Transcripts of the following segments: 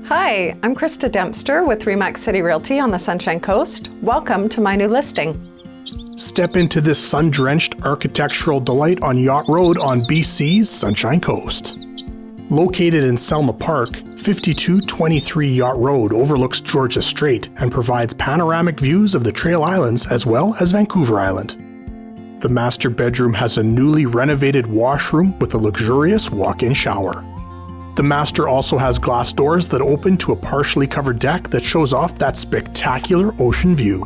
Hi, I'm Krista Dempster with Remax City Realty on the Sunshine Coast. Welcome to my new listing. Step into this sun-drenched architectural delight on Yacht Road on BC's Sunshine Coast. Located in Selma Park, 5223 Yacht Road overlooks Georgia Strait and provides panoramic views of the Trail Islands as well as Vancouver Island. The master bedroom has a newly renovated washroom with a luxurious walk-in shower. The master also has glass doors that open to a partially covered deck that shows off that spectacular ocean view.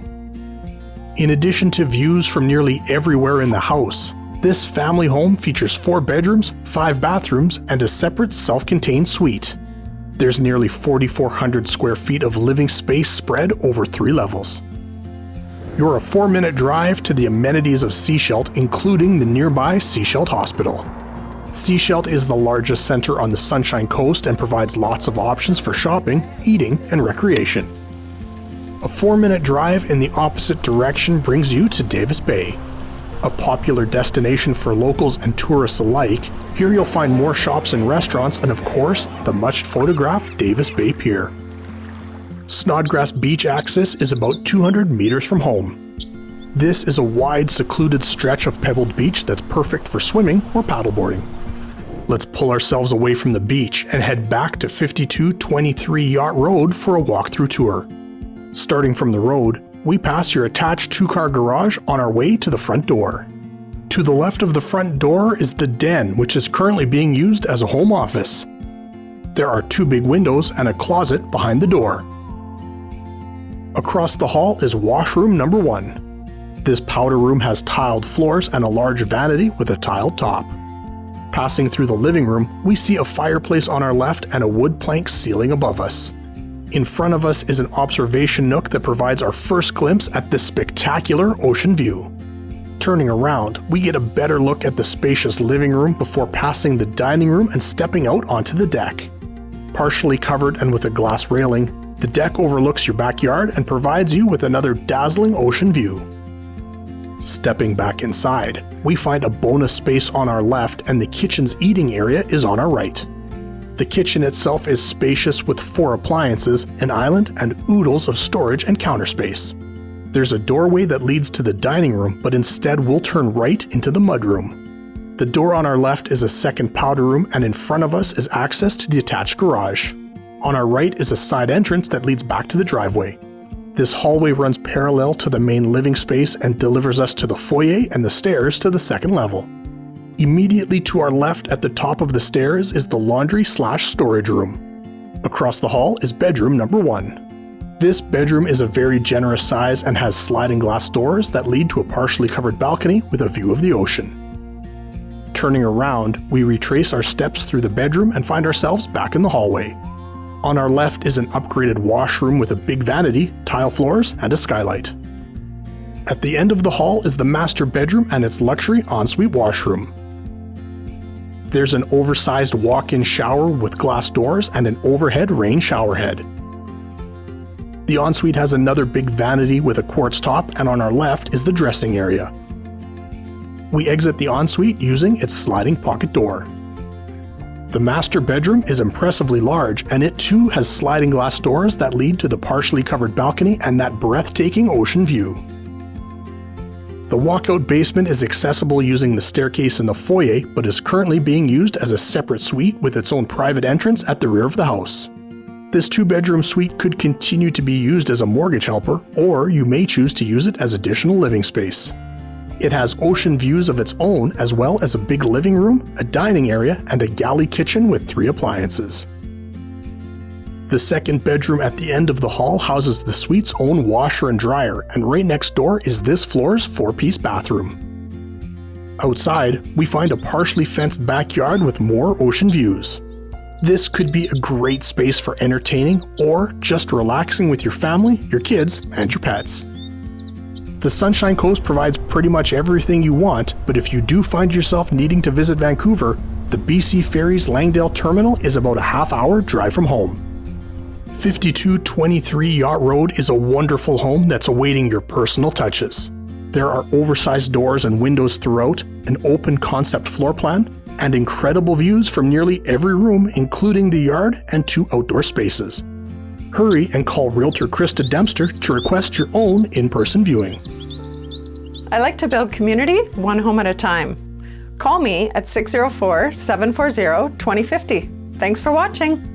In addition to views from nearly everywhere in the house, this family home features 4 bedrooms, 5 bathrooms, and a separate self-contained suite. There's nearly 4,400 square feet of living space spread over 3 levels. You're a 4-minute drive to the amenities of Sechelt, including the nearby Sechelt Hospital. Sechelt is the largest center on the Sunshine Coast and provides lots of options for shopping, eating, and recreation. A 4-minute drive in the opposite direction brings you to Davis Bay. A popular destination for locals and tourists alike, here you'll find more shops and restaurants and of course, the much photographed Davis Bay Pier. Snodgrass beach access is about 200 meters from home. This is a wide, secluded stretch of pebbled beach that's perfect for swimming or paddleboarding. Let's pull ourselves away from the beach and head back to 5223 Yacht Road for a walkthrough tour. Starting from the road, we pass your attached 2-car garage on our way to the front door. To the left of the front door is the den, which is currently being used as a home office. There are 2 big windows and a closet behind the door. Across the hall is washroom number 1. This powder room has tiled floors and a large vanity with a tiled top. Passing through the living room, we see a fireplace on our left and a wood plank ceiling above us. In front of us is an observation nook that provides our first glimpse at this spectacular ocean view. Turning around, we get a better look at the spacious living room before passing the dining room and stepping out onto the deck. Partially covered and with a glass railing, the deck overlooks your backyard and provides you with another dazzling ocean view. Stepping back inside, we find a bonus space on our left and the kitchen's eating area is on our right. The kitchen itself is spacious with 4 appliances, an island, and oodles of storage and counter space. There's a doorway that leads to the dining room, but instead we'll turn right into the mudroom. The door on our left is a second powder room and in front of us is access to the attached garage. On our right is a side entrance that leads back to the driveway. This hallway runs parallel to the main living space and delivers us to the foyer and the stairs to the second level. Immediately to our left at the top of the stairs is the laundry/storage room. Across the hall is bedroom number 1. This bedroom is a very generous size and has sliding glass doors that lead to a partially covered balcony with a view of the ocean. Turning around, we retrace our steps through the bedroom and find ourselves back in the hallway. On our left is an upgraded washroom with a big vanity, tile floors, and a skylight. At the end of the hall is the master bedroom and its luxury ensuite washroom. There's an oversized walk-in shower with glass doors and an overhead rain shower head. The ensuite has another big vanity with a quartz top, and on our left is the dressing area. We exit the ensuite using its sliding pocket door. The master bedroom is impressively large, and it too has sliding glass doors that lead to the partially covered balcony and that breathtaking ocean view. The walkout basement is accessible using the staircase in the foyer, but is currently being used as a separate suite with its own private entrance at the rear of the house. This 2-bedroom suite could continue to be used as a mortgage helper, or you may choose to use it as additional living space. It has ocean views of its own, as well as a big living room, a dining area, and a galley kitchen with 3 appliances. The second bedroom at the end of the hall houses the suite's own washer and dryer, and right next door is this floor's 4-piece bathroom. Outside, we find a partially fenced backyard with more ocean views. This could be a great space for entertaining or just relaxing with your family, your kids, and your pets. The Sunshine Coast provides pretty much everything you want, but if you do find yourself needing to visit Vancouver, the BC Ferries Langdale Terminal is about a half-hour drive from home. 5223 Yacht Road is a wonderful home that's awaiting your personal touches. There are oversized doors and windows throughout, an open concept floor plan, and incredible views from nearly every room, including the yard and 2 outdoor spaces. Hurry and call Realtor Krista Dempster to request your own in-person viewing. I like to build community one home at a time. Call me at 604-740-2050. Thanks for watching.